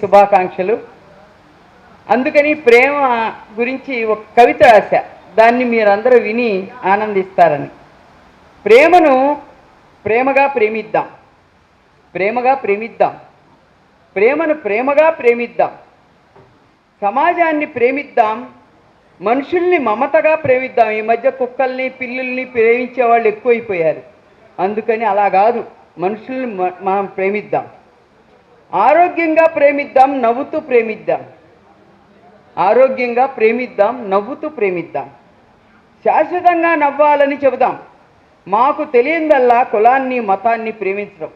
శుభాకాంక్షలు. అందుకని ప్రేమ గురించి ఒక కవిత రాశా, దాన్ని మీరందరూ విని ఆనందిస్తారని. ప్రేమను ప్రేమగా ప్రేమిద్దాం, ప్రేమగా ప్రేమిద్దాం, ప్రేమను ప్రేమగా ప్రేమిద్దాం, సమాజాన్ని ప్రేమిద్దాం, మనుషుల్ని మమతగా ప్రేమిద్దాం. ఈ మధ్య కుక్కల్ని పిల్లుల్ని ప్రేమించే వాళ్ళు ఎక్కువైపోయారు. అందుకని అలా కాదు, మనుషుల్ని మనం ప్రేమిద్దాం. ఆరోగ్యంగా ప్రేమిద్దాం, నవ్వుతూ ప్రేమిద్దాం, ఆరోగ్యంగా ప్రేమిద్దాం, నవ్వుతూ ప్రేమిద్దాం. శాశ్వతంగా నవ్వాలని చెబుదాం. మాకు తెలియదల్లా కులాన్ని మతాన్ని ప్రేమించడం.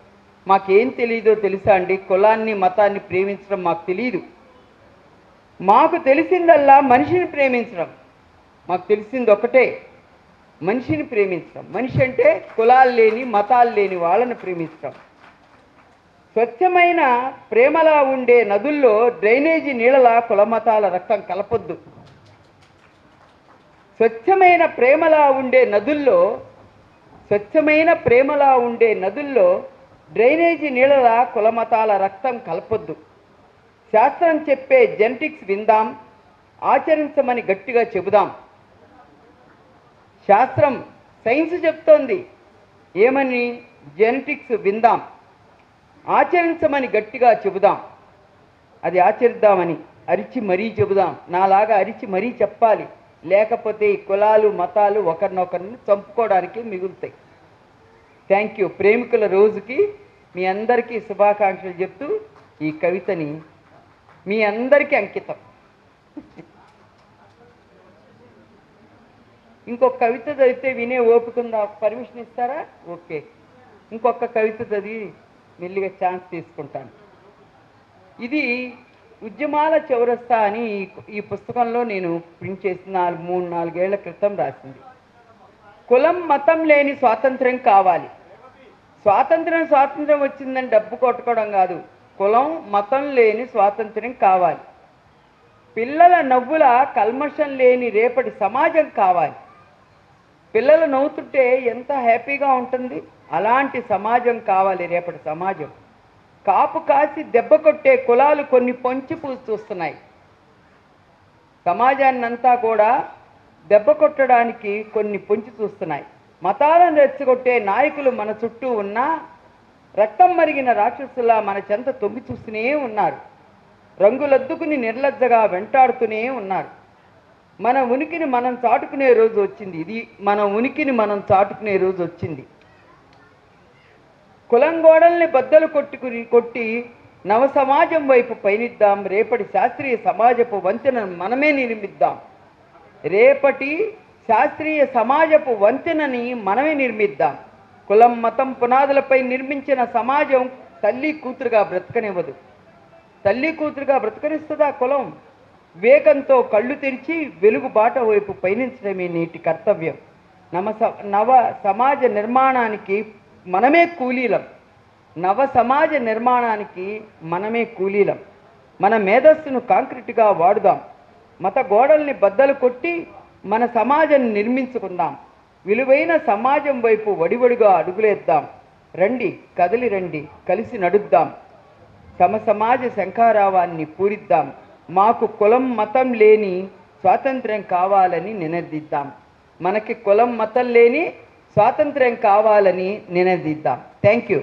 మాకేం తెలియదో తెలుసా అండి? కులాన్ని మతాన్ని ప్రేమించడం మాకు తెలియదు. మాకు తెలిసిందల్లా మనిషిని ప్రేమించడం. మాకు తెలిసింది ఒకటే, మనిషిని ప్రేమించడం. మనిషి అంటే కులాలు లేని మతాలు లేని వాళ్ళని ప్రేమించడం. స్వచ్ఛమైన ప్రేమలా ఉండే నదుల్లో డ్రైనేజీ నీళ్ళలా కులమతాల రక్తం కలపొద్దు. స్వచ్ఛమైన ప్రేమలా ఉండే నదుల్లో, స్వచ్ఛమైన ప్రేమలా ఉండే నదుల్లో డ్రైనేజీ నీళ్ళలా కులమతాల రక్తం కలపొద్దు. శాస్త్రం చెప్పే జెనెటిక్స్ విందాం, ఆచరించమని గట్టిగా చెబుదాం. శాస్త్రం, సైన్స్ చెప్తోంది ఏమని? జెనెటిక్స్ విందాం, ఆచరించమని గట్టిగా చెబుదాం. అది ఆచరిద్దామని అరిచి మరీ చెబుదాం. నాలాగా అరిచి మరీ చెప్పాలి, లేకపోతే ఈ కులాలు మతాలు ఒకరినొకరిని చంపుకోవడానికి మిగులుతాయి. Thank you. ప్రేమికుల రోజుకి మీ అందరికీ శుభాకాంక్షలు చెప్తూ ఈ కవితని మీ అందరికీ అంకితం. ఇంకొక కవిత చదివితే వినే ఓపికందా? పర్మిషన్ ఇస్తారా? ఓకే. ఇంకొక కవిత చదివి మెల్లిగా ఛాన్స్ తీసుకుంటాను. ఇది ఉద్యమాల చౌరస్తా అని ఈ పుస్తకంలో నేను ప్రింట్ చేసి 3-4 ఏళ్ల క్రితం రాసింది. కులం మతం లేని స్వాతంత్ర్యం కావాలి. స్వాతంత్ర్యం వచ్చిందని డబ్బు కొట్టుకోవడం కాదు, కులం మతం లేని స్వాతంత్ర్యం కావాలి. పిల్లల నవ్వుల కల్మషం లేని రేపటి సమాజం కావాలి. పిల్లలు నవ్వుతుంటే ఎంత హ్యాపీగా ఉంటుంది, అలాంటి సమాజం కావాలి రేపటి సమాజం. కాపు కాసి దెబ్బ కొట్టే కులాలు కొన్ని పొంచి చూస్తున్నాయి. సమాజాన్నంతా కూడా దెబ్బ కొట్టడానికి కొన్ని పొంచి చూస్తున్నాయి. మతాలను రెచ్చగొట్టే నాయకులు మన చుట్టూ ఉన్నా రక్తం మరిగిన రాక్షసులా మన చెంత తొంగి చూస్తూనే ఉన్నారు. రంగులద్దుకుని నిర్లజ్జగా వెంటాడుతూనే ఉన్నారు. మన ఉనికిని మనం చాటుకునే రోజు వచ్చింది. ఇది మన ఉనికిని మనం చాటుకునే రోజు వచ్చింది. కులం గోడల్ని బద్దలు కొట్టి నవ సమాజం వైపు పయనిద్దాం. రేపటి శాస్త్రీయ సమాజపు వంతెనను మనమే నిర్మిద్దాం. రేపటి శాస్త్రీయ సమాజపు వంతెనని మనమే నిర్మిద్దాం. కులం మతం పునాదులపై నిర్మించిన సమాజం తల్లి కూతురుగా బ్రతకనివ్వదు. తల్లి కూతురుగా బ్రతకనిస్తుందా కులం? వివేకంతో కళ్ళు తెరిచి వెలుగు బాట వైపు పయనించడమే నేటి కర్తవ్యం. నవ సమాజ నిర్మాణానికి మనమే కూలీలం. నవ సమాజ నిర్మాణానికి మనమే కూలీలం. మన మేధస్సును కాంక్రీటుగా వాడుదాం. మత గోడల్ని బద్దలు కొట్టి మన సమాజాన్ని నిర్మించుకుందాం. విలువైన సమాజం వైపు వడివడిగా అడుగులేద్దాం. రండి, కదలి రండి, కలిసి నడుద్దాం. సమాజ శంఖారావాన్ని పూరిద్దాం. మాకు కులం మతం లేని స్వాతంత్ర్యం కావాలని నినదిద్దాం. మనకి కులం మతం లేని స్వాతంత్ర్యం కావాలని నినదిద్దాం. Thank you.